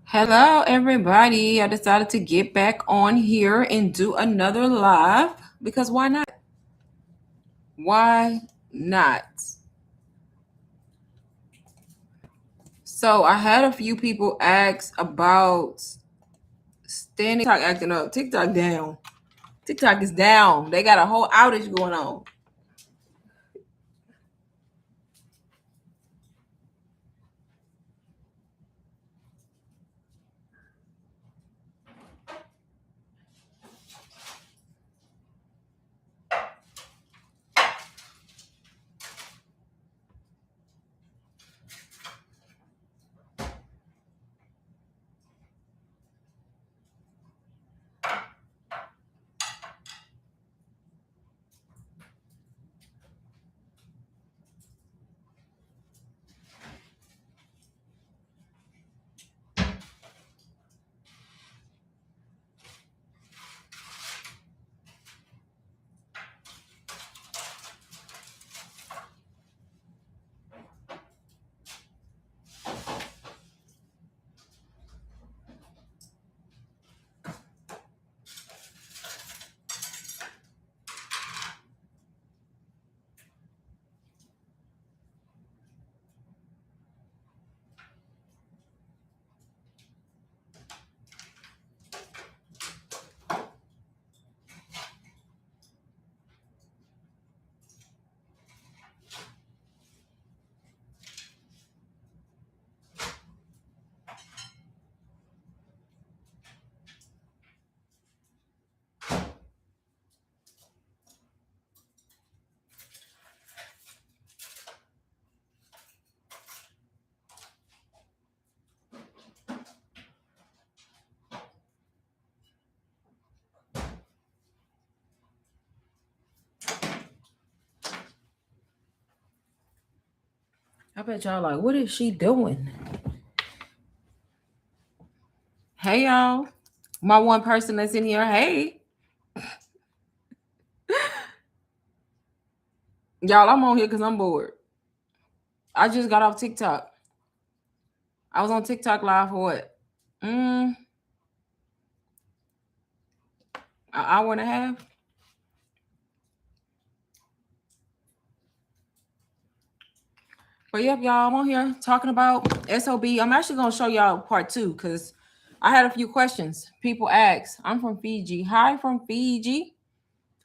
Hello, everybody. I decided to get back on here and do another live because why not? Why not? So I had a few people ask about standing TikTok acting up. TikTok down. TikTok is down. They got a whole outage going on. I bet y'all like, what is she doing? Hey, y'all. My one person that's in here. Hey. Y'all, I'm on here because I'm bored. I just got off TikTok. I was on TikTok live for what? An hour and a half. But yep, y'all, I'm on here talking about SOB. I'm actually going to show y'all part 2 because I had a few questions. People ask. I'm from Fiji. Hi from Fiji.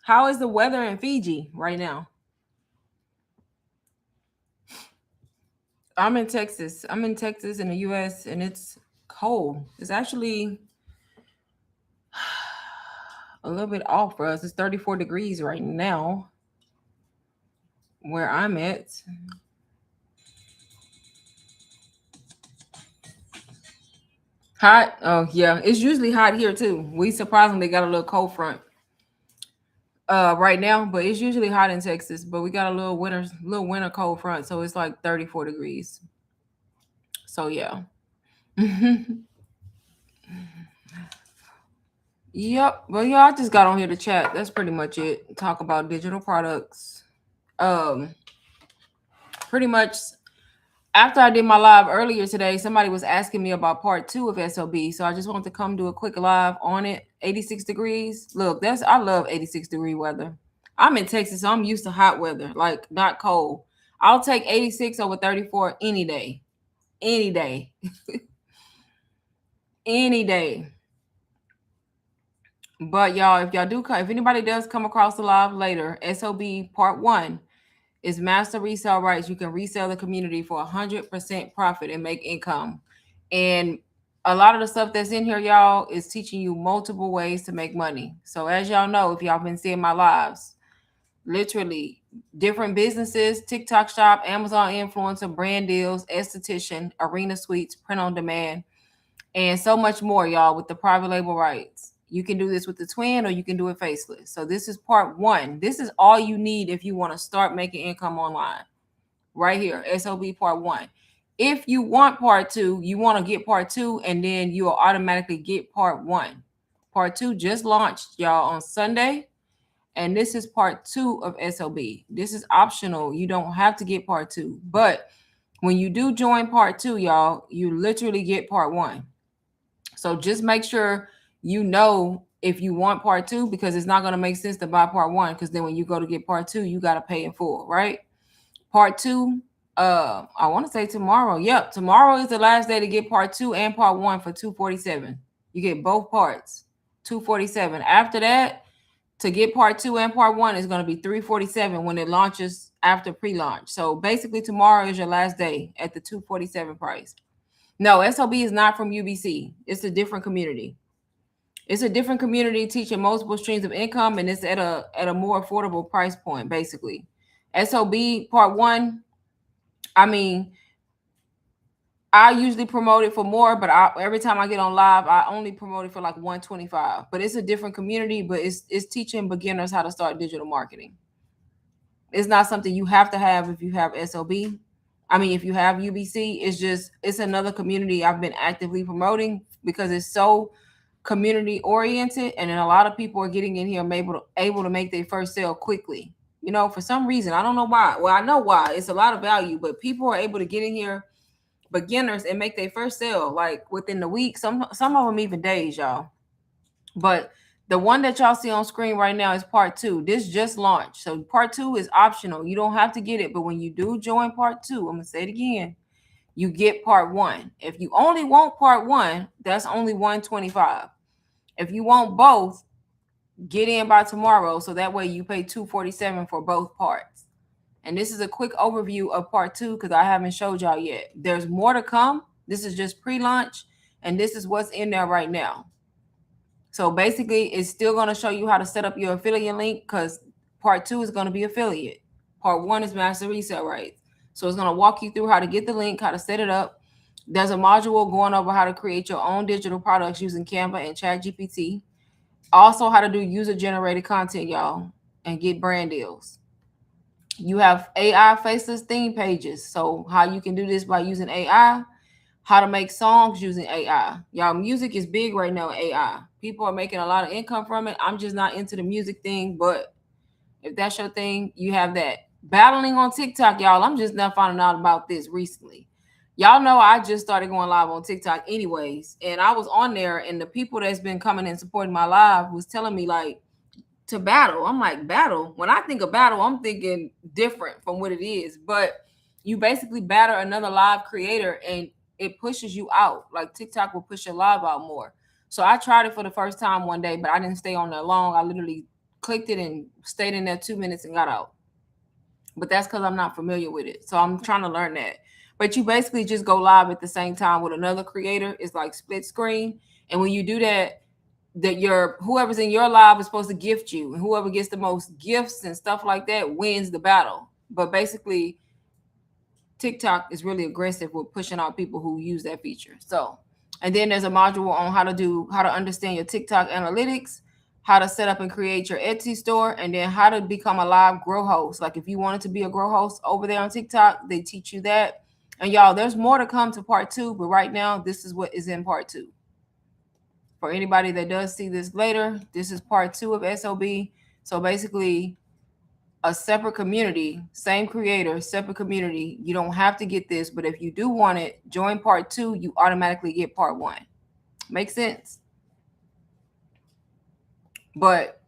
How is the weather in Fiji right now? I'm in Texas. I'm in Texas in the US and it's cold. It's actually a little bit off for us. It's 34 degrees right now where I'm at. Hot? Oh, yeah. It's usually hot here too. We surprisingly got a little cold front right now, but it's usually hot in Texas. But we got a little winter cold front, so it's like 34 degrees. So yeah. Yep. Well, yeah, I just got on here to chat. That's pretty much it. Talk about digital products. Pretty much after I did my live earlier today, somebody was asking me about part 2 of SOB. So I just wanted to come do a quick live on it. 86 degrees. Look, I love 86-degree weather. I'm in Texas, so I'm used to hot weather, like not cold. I'll take 86 over 34 any day. Any day. Any day. But y'all, if anybody does come across the live later, SOB Part 1 is master resale rights. You can resell the community for 100% profit and make income. And a lot of the stuff that's in here, y'all, is teaching you multiple ways to make money. So as y'all know, if y'all been seeing my lives, literally different businesses, TikTok shop, Amazon influencer, brand deals, esthetician, arena suites, print on demand, and so much more, y'all, with the private label rights. You can do this with the twin or you can do it faceless. So this is part 1. This is all you need if you want to start making income online. Right here, SOB part 1. If you want part 2, you want to get part 2 and then you'll automatically get part 1. Part 2 just launched, y'all, on Sunday. And this is part 2 of SOB. This is optional. You don't have to get part 2. But When you do join part 2, y'all, you literally get part 1. So just make sure you know if you want part 2, because it's not going to make sense to buy part 1, because then when you go to get part 2, you got to pay in full, right? Part 2, I want to say tomorrow. Yep, tomorrow is the last day to get part 2 and part 1 for $247. You get both parts, $247. After that, to get part 2 and part 1 is going to be $347 when it launches after pre-launch. So basically tomorrow is your last day at the $247 price. No, SOB is not from UBC. It's a different community. It's a different community teaching multiple streams of income, and it's at a more affordable price point, basically. SOB part 1, I mean, I usually promote it for more, but every time I get on live, I only promote it for like $125. But it's a different community, but it's teaching beginners how to start digital marketing. It's not something you have to have if you have SOB. I mean, if you have UBC, it's another community I've been actively promoting because it's so community oriented, and then a lot of people are getting in here and able to make their first sale quickly. You know, for some reason, I don't know why. Well, I know why. It's a lot of value, but people are able to get in here, beginners, and make their first sale like within the week. Some of them even days, y'all. But the one that y'all see on screen right now is part 2. This just launched. So part 2 is optional. You don't have to get it. But when you do join part 2, I'm going to say it again, you get part 1. If you only want part 1, that's only $125. If you want both, get in by tomorrow. So that way you pay $247 for both parts. And this is a quick overview of part 2 because I haven't showed y'all yet. There's more to come. This is just pre-launch. And this is what's in there right now. So basically, it's still going to show you how to set up your affiliate link because part 2 is going to be affiliate. Part 1 is master resale rights. So it's going to walk you through how to get the link, how to set it up. There's a module going over how to create your own digital products using Canva and ChatGPT. Also, how to do user-generated content, y'all, and get brand deals. You have AI faceless theme pages. So how you can do this by using AI. How to make songs using AI. Y'all, music is big right now, AI. People are making a lot of income from it. I'm just not into the music thing, but if that's your thing, you have that. Battling on TikTok, y'all. I'm just now finding out about this recently. Y'all know I just started going live on TikTok anyways, and I was on there, and the people that's been coming and supporting my live was telling me like to battle. I'm like, battle? When I think of battle, I'm thinking different from what it is, but you basically batter another live creator and it pushes you out. Like TikTok will push your live out more. So I tried it for the first time one day, but I didn't stay on there long. I literally clicked it and stayed in there 2 minutes and got out. But that's because I'm not familiar with it. So I'm trying to learn that. But you basically just go live at the same time with another creator. It's like split screen. And when you do that, whoever's in your live is supposed to gift you. And whoever gets the most gifts and stuff like that wins the battle. But basically, TikTok is really aggressive with pushing out people who use that feature. So, and then there's a module on how to understand your TikTok analytics, how to set up and create your Etsy store, and then how to become a live grow host. Like if you wanted to be a grow host over there on TikTok, they teach you that. And y'all, there's more to come to part 2, but right now, this is what is in part 2. For anybody that does see this later, this is part 2 of SOB. So basically, a separate community, same creator, separate community. You don't have to get this, but if you do want it, join part 2, you automatically get part 1. Makes sense? But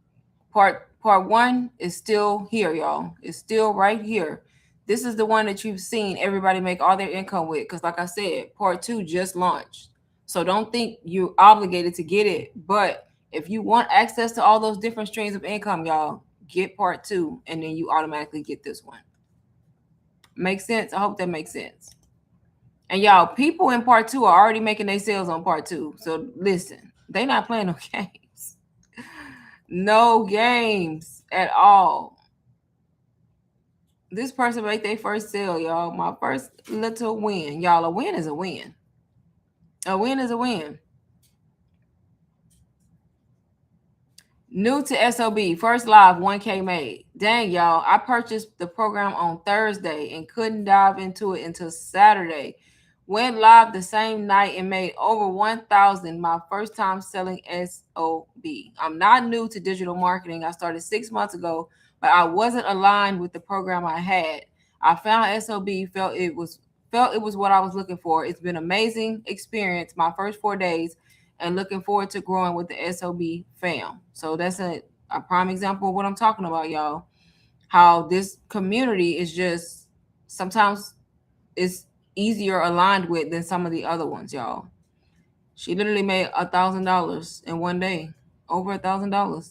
part 1 is still here, y'all. It's still right here. This is the one that you've seen everybody make all their income with. Because like I said, part 2 just launched. So don't think you're obligated to get it. But if you want access to all those different streams of income, y'all, get part 2, and then you automatically get this one. Makes sense? I hope that makes sense. And y'all, people in part 2 are already making their sales on part 2. So listen, they not playing no games. No games at all. This person made their first sale, y'all. My first little win. Y'all, a win is a win. A win is a win. New to SOB, first live 1K made. Dang, y'all, I purchased the program on Thursday and couldn't dive into it until Saturday. Went live the same night and made over 1,000 my first time selling SOB. I'm not new to digital marketing. I started 6 months ago, but I wasn't aligned with the program I had. I found SOB, felt felt it was what I was looking for. It's been amazing experience my first 4 days, and looking forward to growing with the SOB fam. So that's a prime example of what I'm talking about, y'all. How this community is just sometimes it's easier aligned with than some of the other ones, y'all. She literally made $1,000 in one day, over $1,000.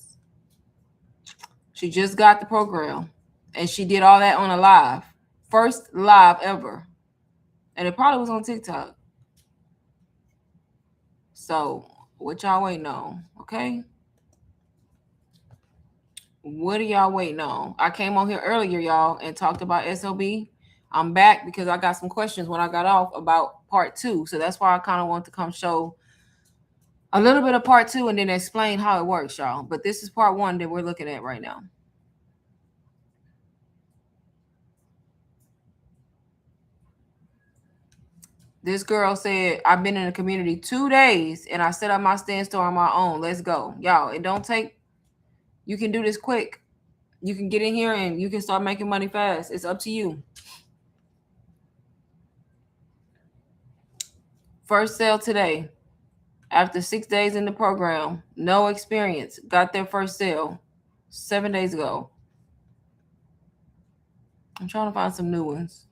She just got the program, and she did all that on a live, first live ever, and it probably was on TikTok. So what y'all waiting on? Okay, what are y'all waiting on? I came on here earlier, y'all, and talked about SOB. I'm back because I got some questions when I got off about part two, so that's why I kind of want to come show a little bit of part two and then explain how it works, y'all. But this is part one that we're looking at right now. This girl said, I've been in the community 2 days and I set up my stand store on my own. Let's go. Y'all, it don't take, you can do this quick. You can get in here and you can start making money fast. It's up to you. First sale today. After 6 days in the program, no experience, got their first sale 7 days ago. I'm trying to find some new ones.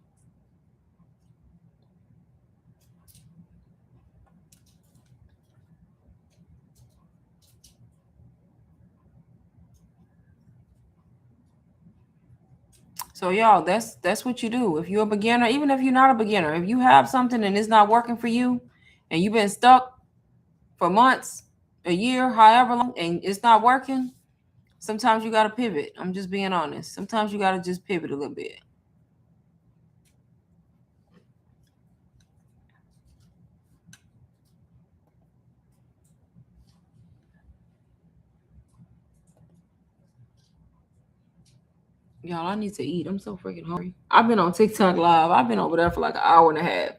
So y'all, that's what you do. If you're a beginner, even if you're not a beginner, if you have something and it's not working for you and you've been stuck for months, a year, however long, and it's not working, sometimes you got to pivot. I'm just being honest. Sometimes you got to just pivot a little bit. Y'all, I need to eat. I'm so freaking hungry. I've been on TikTok live. I've been over there for like an hour and a half.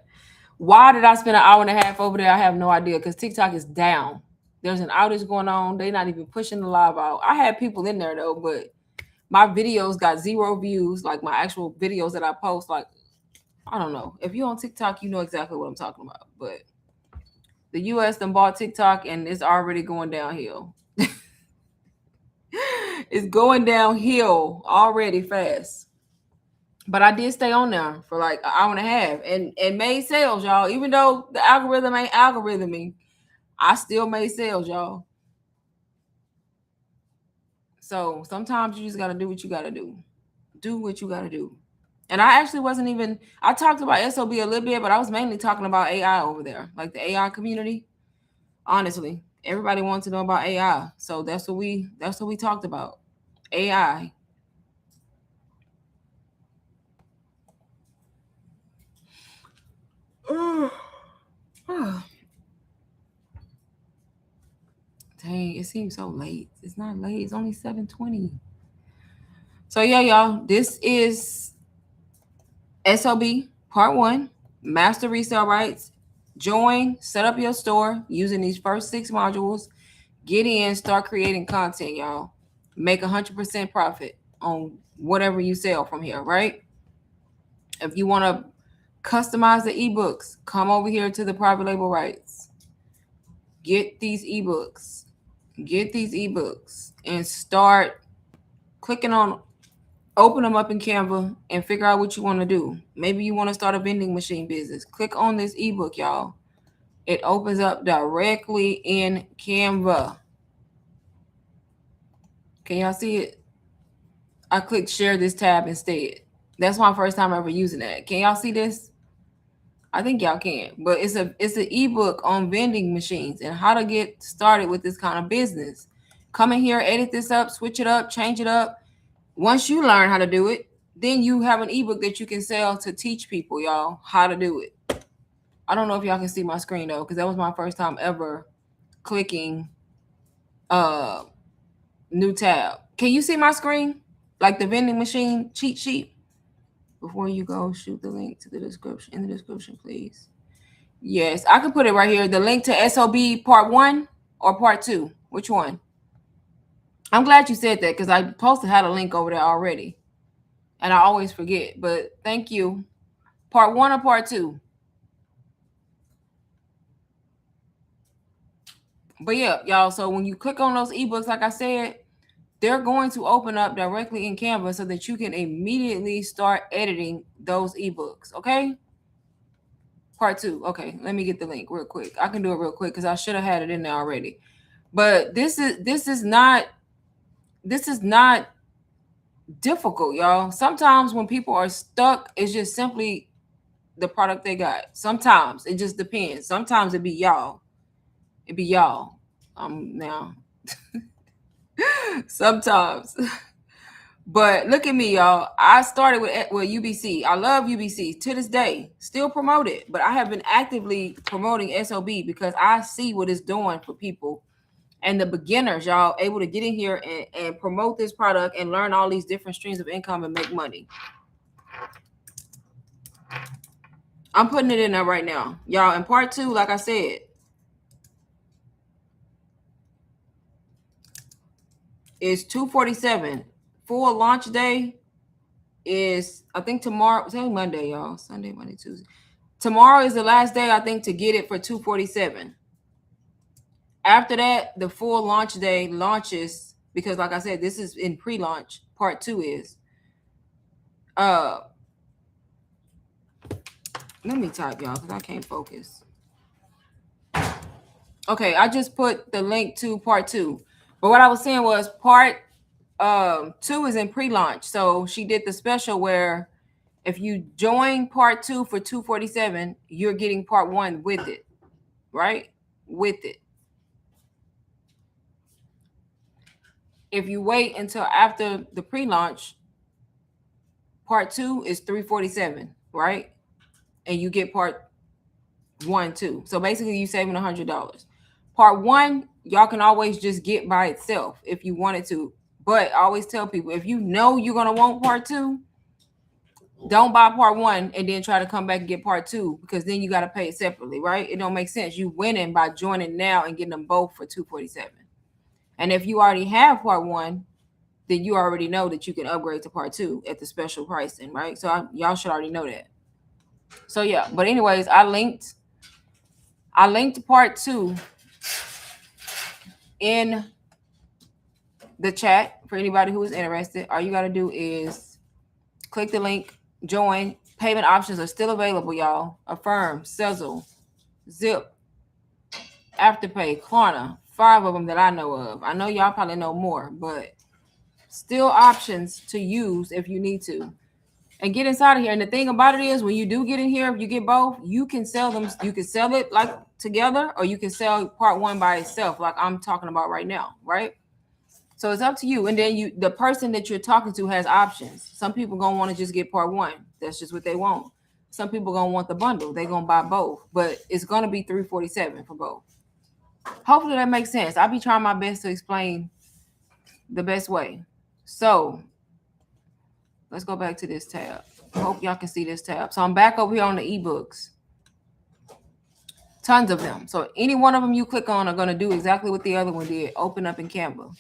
Why did I spend an hour and a half over there? I have no idea, because TikTok is down. There's an outage going on. They're not even pushing the live out. I had people in there though, but my videos got 0 views. Like my actual videos that I post, like, I don't know. If you're on TikTok, you know exactly what I'm talking about. But the US done bought TikTok and it's already going downhill. It's going downhill already fast. But I did stay on there for like an hour and a half and made sales, y'all. Even though the algorithm ain't algorithming, I still made sales, y'all. So sometimes you just gotta do what you gotta do. Do what you gotta do. And I actually wasn't even, I talked about SOB a little bit, but I was mainly talking about AI over there, like the AI community. Honestly, everybody wants to know about AI. So that's what we talked about. AI. Dang, it seems so late. It's not late. It's only 7:20. So yeah, y'all, this is SOB Part 1, Master Resale Rights. Join, set up your store using these first 6 modules. Get in, start creating content, y'all. Make 100% profit on whatever you sell from here, right? If you want to customize the ebooks, come over here to the private label rights. Get these ebooks. Get these ebooks and start clicking on, open them up in Canva and figure out what you want to do. Maybe you want to start a vending machine business. Click on this ebook, y'all. It opens up directly in Canva. Can y'all see it? I clicked share this tab instead. That's my first time ever using that. Can y'all see this? I think y'all can. But it's an ebook on vending machines and how to get started with this kind of business. Come in here, edit this up, switch it up, change it up. Once you learn how to do it, then you have an ebook that you can sell to teach people, y'all, how to do it. I don't know if y'all can see my screen though, because that was my first time ever clicking new tab. Can you see my screen? Like the vending machine cheat sheet? Before you go, shoot the link to the description in the description, please. Yes, I can put it right here. The link to SOB Part 1 or Part 2. Which one? I'm glad you said that because I posted had a link over there already. And I always forget. But thank you. Part 1 or part 2? But yeah, y'all, so when you click on those ebooks, like I said, they're going to open up directly in Canva so that you can immediately start editing those ebooks. Okay. Part 2. Okay, let me get the link real quick. I can do it real quick because I should have had it in there already. But this is not difficult, y'all. Sometimes when people are stuck, it's just simply the product they got. Sometimes it just depends. Sometimes it be y'all. It be y'all. Now. Sometimes. But look at me, y'all. I started with UBC. I love UBC to this day. Still promote it, but I have been actively promoting SOB because I see what it's doing for people and the beginners, y'all, able to get in here and promote this product and learn all these different streams of income and make money. I'm putting it in there right now, y'all. In part 2, like I said, is $247. Full launch day is, I think, tomorrow. It's only Monday, y'all. Sunday, Monday, Tuesday. Tomorrow is the last day, I think, to get it for $247. After that, the full launch day launches, because like I said, this is in pre-launch. Part 2 is. Let me type, y'all, because I can't focus. Okay, I just put the link to part 2. But what I was saying was part 2 is in pre-launch. So she did the special where if you join part 2 for $247, you're getting part 1 with it, right? With it. If you wait until after the pre-launch, part 2 is $347, right? And you get part 1 too. So basically you saving $100. Part 1, y'all can always just get by itself if you wanted to. But I always tell people, if you know you're gonna want part 2, don't buy part 1 and then try to come back and get part 2, because then you got to pay it separately, right? It don't make sense. You winning by joining now and getting them both for $247. And if you already have part 1, then you already know that you can upgrade to part 2 at the special pricing, right? So y'all should already know that. So yeah, but anyways, I linked part 2 in the chat for anybody who is interested. All you got to do is click the link, join. Payment options are still available, y'all. Affirm, Sezzle, Zip, Afterpay, Klarna. 5 of them that I know of. I know y'all probably know more, but still options to use if you need to. And get inside of here. And the thing about it is, when you do get in here, if you get both, you can sell them. You can sell it like together, or you can sell part 1 by itself, like I'm talking about right now, right? So it's up to you. And then the person that you're talking to has options. Some people gonna want to just get part 1. That's just what they want. Some people gonna want the bundle. They're gonna buy both, but it's gonna be $347 for both. Hopefully that makes sense. I'll be trying my best to explain the best way. So let's go back to this tab. I hope y'all can see this tab. So I'm back over here on the ebooks. Tons of them. So any one of them you click on are going to do exactly what the other one did. Open up in Canva.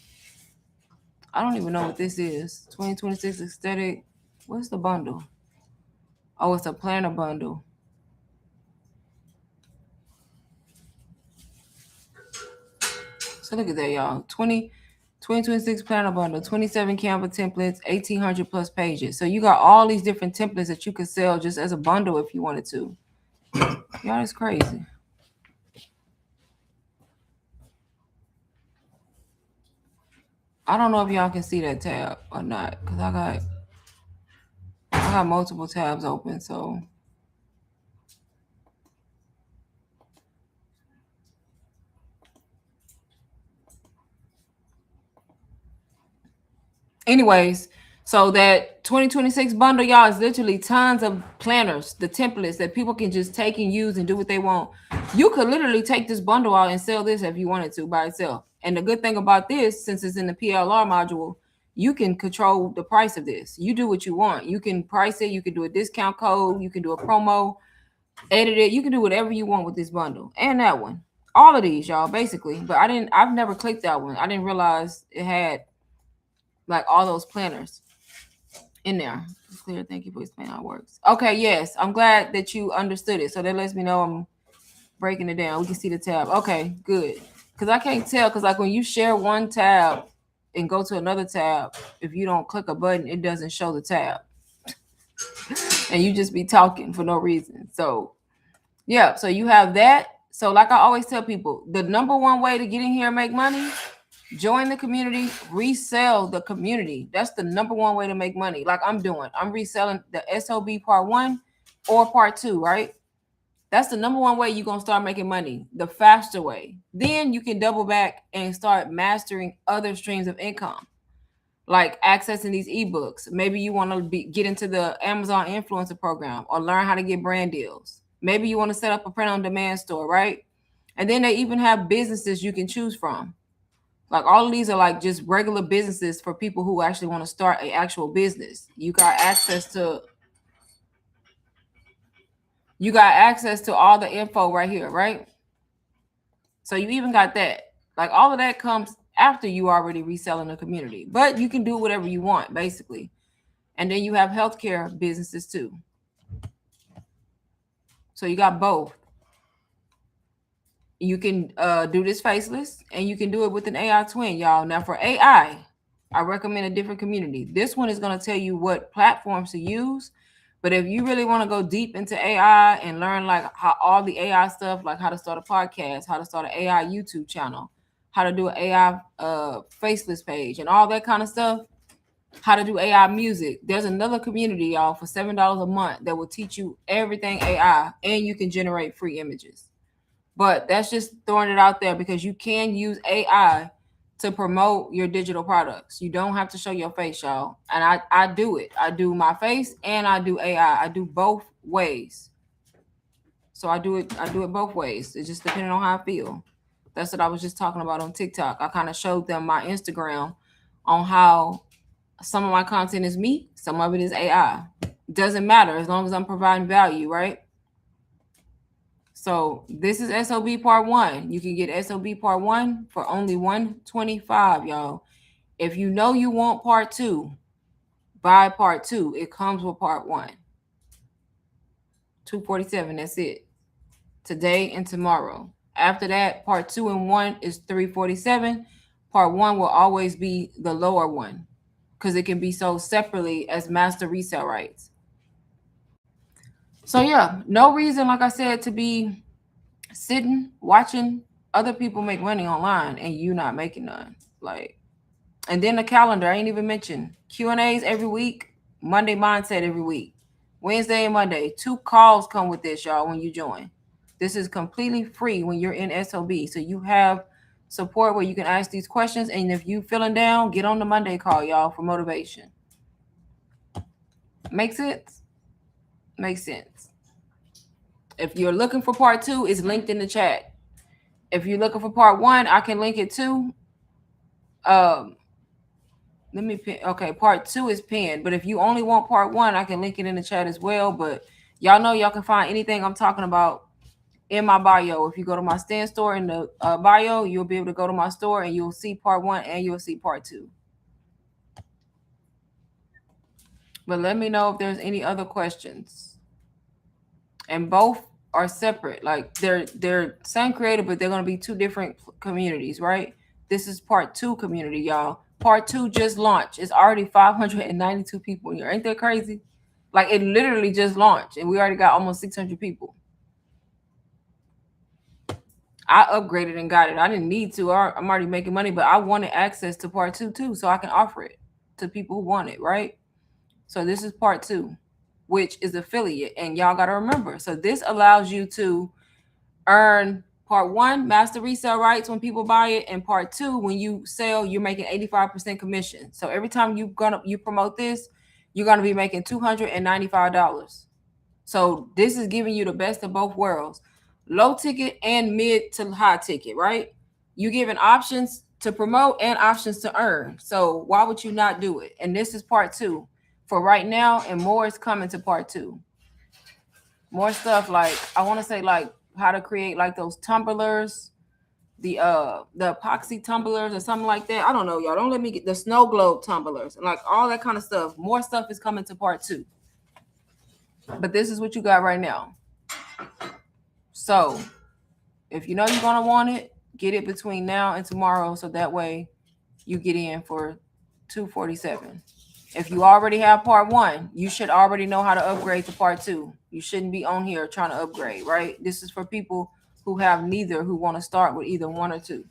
I don't even know what this is. 2026 aesthetic. What's the bundle? Oh, it's a planner bundle. So look at that, y'all. 2026 planner bundle, 27 Canva templates, 1,800 plus pages. So you got all these different templates that you could sell just as a bundle if you wanted to. Y'all, that's crazy. I don't know if y'all can see that tab or not, because I got multiple tabs open. So anyways, so that 2026 bundle, y'all, is literally tons of planners, the templates that people can just take and use and do what they want. You could literally take this bundle out and sell this if you wanted to by itself. And the good thing about this, since it's in the PLR module, you can control the price of this. You do what you want. You can price it. You can do a discount code. You can do a promo, edit it. You can do whatever you want with this bundle and that one. All of these, y'all, basically. But I've never clicked that one. I didn't realize it had like all those planners. in there. It's clear. Thank you for explaining how it works. Okay, yes. I'm glad that you understood it. So that lets me know I'm breaking it down. We can see the tab. Okay, good. Because I can't tell. Because like when you share one tab and go to another tab, if you don't click a button, it doesn't show the tab. And you just be talking for no reason. So yeah, so you have that. So like I always tell people, the number one way to get in here and make money, join the community, resell the community. That's the number one way to make money. Like I'm doing. I'm reselling the SOB Part 1 or Part 2, right? That's the number one way you're going to start making money, the faster way. Then you can double back and start mastering other streams of income, like accessing these ebooks. Maybe you want to get into the Amazon influencer program or learn how to get brand deals. Maybe you want to set up a print on demand store, right? And then they even have businesses you can choose from. Like all of these are like just regular businesses for people who actually want to start an actual business. You got access to all the info right here, right? So you even got that. Like all of that comes after you already reselling the community, but you can do whatever you want basically. And then you have healthcare businesses too. So you got both. You can do this faceless and you can do it with an AI twin, y'all. Now for AI, I recommend a different community. This one is going to tell you what platforms to use. But if you really want to go deep into AI and learn like how all the AI stuff, like how to start a podcast, how to start an AI YouTube channel, how to do an AI faceless page and all that kind of stuff, how to do AI music, there's another community, y'all, for $7 a month that will teach you everything AI, and you can generate free images. But that's just throwing it out there because you can use AI to promote your digital products. You don't have to show your face, y'all. And I do it. I do my face and I do AI. I do both ways. So I do it both ways. It's just depending on how I feel. That's what I was just talking about on TikTok. I kind of showed them my Instagram on how some of my content is me, some of it is AI. Doesn't matter as long as I'm providing value, right? So this is SOB Part 1. You can get SOB Part 1 for only $125, y'all. If you know you want Part 2, buy Part 2. It comes with Part 1. $247, that's it. Today and tomorrow. After that, Part 2 and 1 is $347. Part 1 will always be the lower one because it can be sold separately as master resale rights. So yeah, no reason, like I said, to be sitting watching other people make money online and you not making none. Like, and then the calendar, I ain't even mentioned Q&As every week, Monday mindset every week, Wednesday and Monday. 2 calls come with this, y'all, when you join. This is completely free when you're in SOB. So you have support where you can ask these questions, and if you feeling down, get on the Monday call, y'all, for motivation. Make sense? Makes sense. If you're looking for Part 2, it's linked in the chat. If you're looking for Part 1, I can link it too. Let me pin. Okay, Part 2 is pinned, but if you only want Part 1, I can link it in the chat as well. But y'all know y'all can find anything I'm talking about in my bio. If you go to my stand store in the bio, you'll be able to go to my store and you'll see Part 1 and you'll see Part 2. But let me know if there's any other questions. And both are separate. Like they're same creator, but they're going to be 2 different communities, right? This is Part 2 community, y'all. Part 2 just launched. It's already 592 people here. Ain't that crazy? Like it literally just launched and we already got almost 600 people. I upgraded and got it. I didn't need to. I'm already making money, but I wanted access to Part 2 too, so I can offer it to people who want it, right? So this is Part 2, which is affiliate, and y'all got to remember. So this allows you to earn Part 1, master resale rights when people buy it, and Part 2, when you sell, you're making 85% commission. So every time you promote this, you're gonna be making $295. So this is giving you the best of both worlds, low ticket and mid to high ticket, right? You giving options to promote and options to earn. So why would you not do it? And this is Part 2 for right now, and more is coming to Part 2. More stuff like I want to say like how to create like those tumblers, the epoxy tumblers or something like that. I don't know, y'all. Don't let me get the snow globe tumblers and like all that kind of stuff. More stuff is coming to part 2. But this is what you got right now. So if you know you're gonna want it, get it between now and tomorrow, so that way you get in for $247. If you already have part 1, you should already know how to upgrade to part 2. You shouldn't be on here trying to upgrade, right? This is for people who have neither, who want to start with either 1 or 2.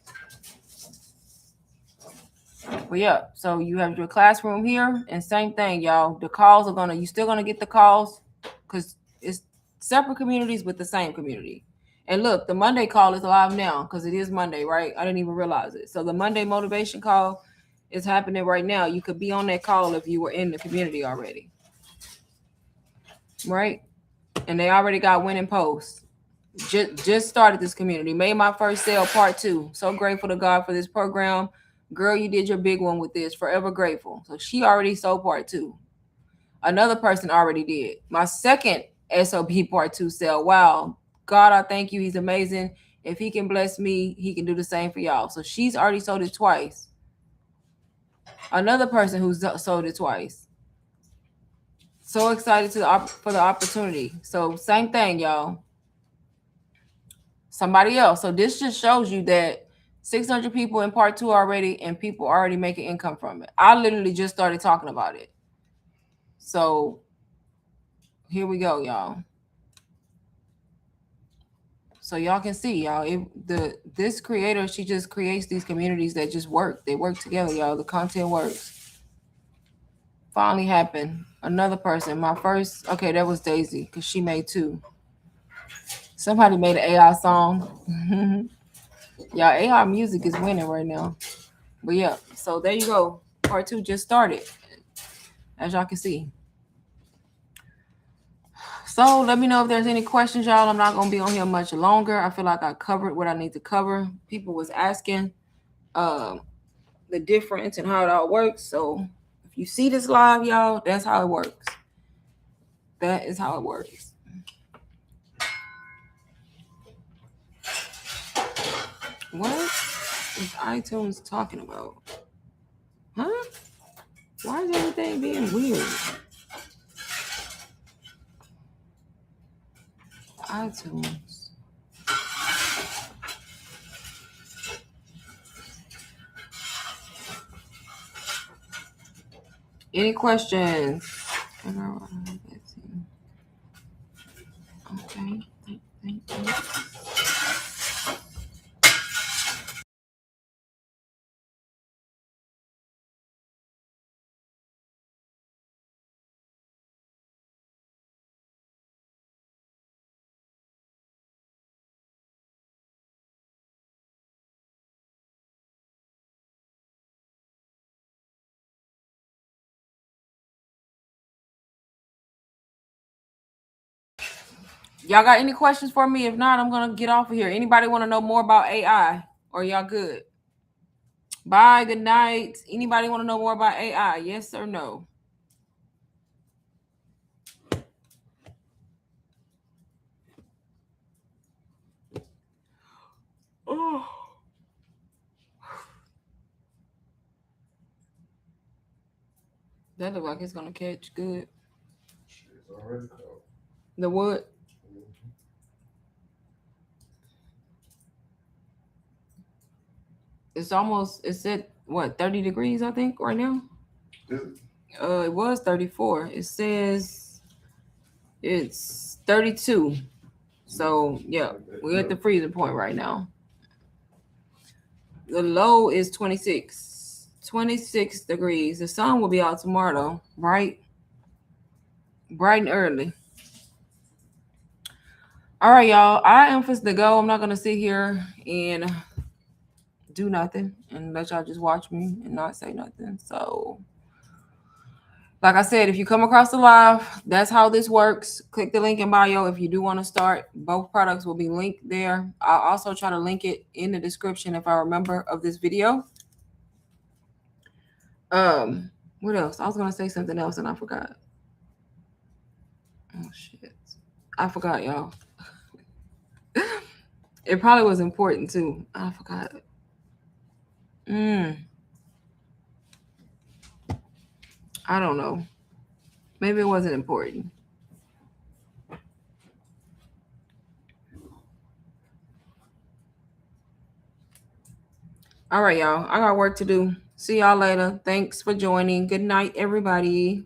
But yeah, so you have your classroom here, and same thing, y'all. The calls are you still gonna get the calls because it's separate communities with the same community. And look, the Monday call is live now because it is Monday, right? I didn't even realize it. So the Monday motivation call is happening right now. You could be on that call if you were in the community already, right? And they already got winning posts. Just started this community. Made my first sale, part 2. So grateful to God for this program. Girl, you did your big one with this. Forever grateful. So she already sold part 2. Another person already did. My second SOB part 2 sale. Wow. God, I thank you. He's amazing. If he can bless me, he can do the same for y'all. So she's already sold it twice. Another person who's sold it twice. So excited for the opportunity. So same thing, y'all. Somebody else. So this just shows you that 600 people in part 2 already, and people already making income from it. I literally just started talking about it. So here we go, y'all. So y'all can see, y'all, this creator, she just creates these communities that just work. They work together, y'all. The content works. Finally happened. Another person. My first, okay, that was Daisy, because she made 2. Somebody made an AI song. Y'all, AI music is winning right now. But yeah, so there you go. Part 2 just started, as y'all can see. So let me know if there's any questions, y'all. I'm not going to be on here much longer. I feel like I covered what I need to cover. People was asking the difference and how it all works. So if you see this live, y'all, that's how it works. That is how it works. What is iTunes talking about? Huh? Why is everything being weird? iTunes. Any questions? Okay. Thank you. Y'all got any questions for me? If not, I'm going to get off of here. Anybody want to know more about AI? Or y'all good? Bye. Good night. Anybody want to know more about AI? Yes or no? Oh. That look like it's going to catch good. It's already cold. The wood? It's almost, it's at what, 30 degrees, I think, right now? It was 34. It says it's 32. So yeah, we're at the freezing point right now. The low is 26 degrees. The sun will be out tomorrow though, bright and early. All right, y'all. I am for the go. I'm not gonna sit here and do nothing and let y'all just watch me and not say nothing. So like I said, if you come across the live, that's how this works. Click the link in bio if you do want to start. Both products will be linked there. I'll also try to link it in the description if I remember of this video. What else? I was gonna say something else and I forgot. Oh shit. I forgot, y'all. It probably was important too. I forgot. Mm, I don't know. Maybe it wasn't important. All right, y'all. I got work to do. See y'all later. Thanks for joining. Good night, everybody.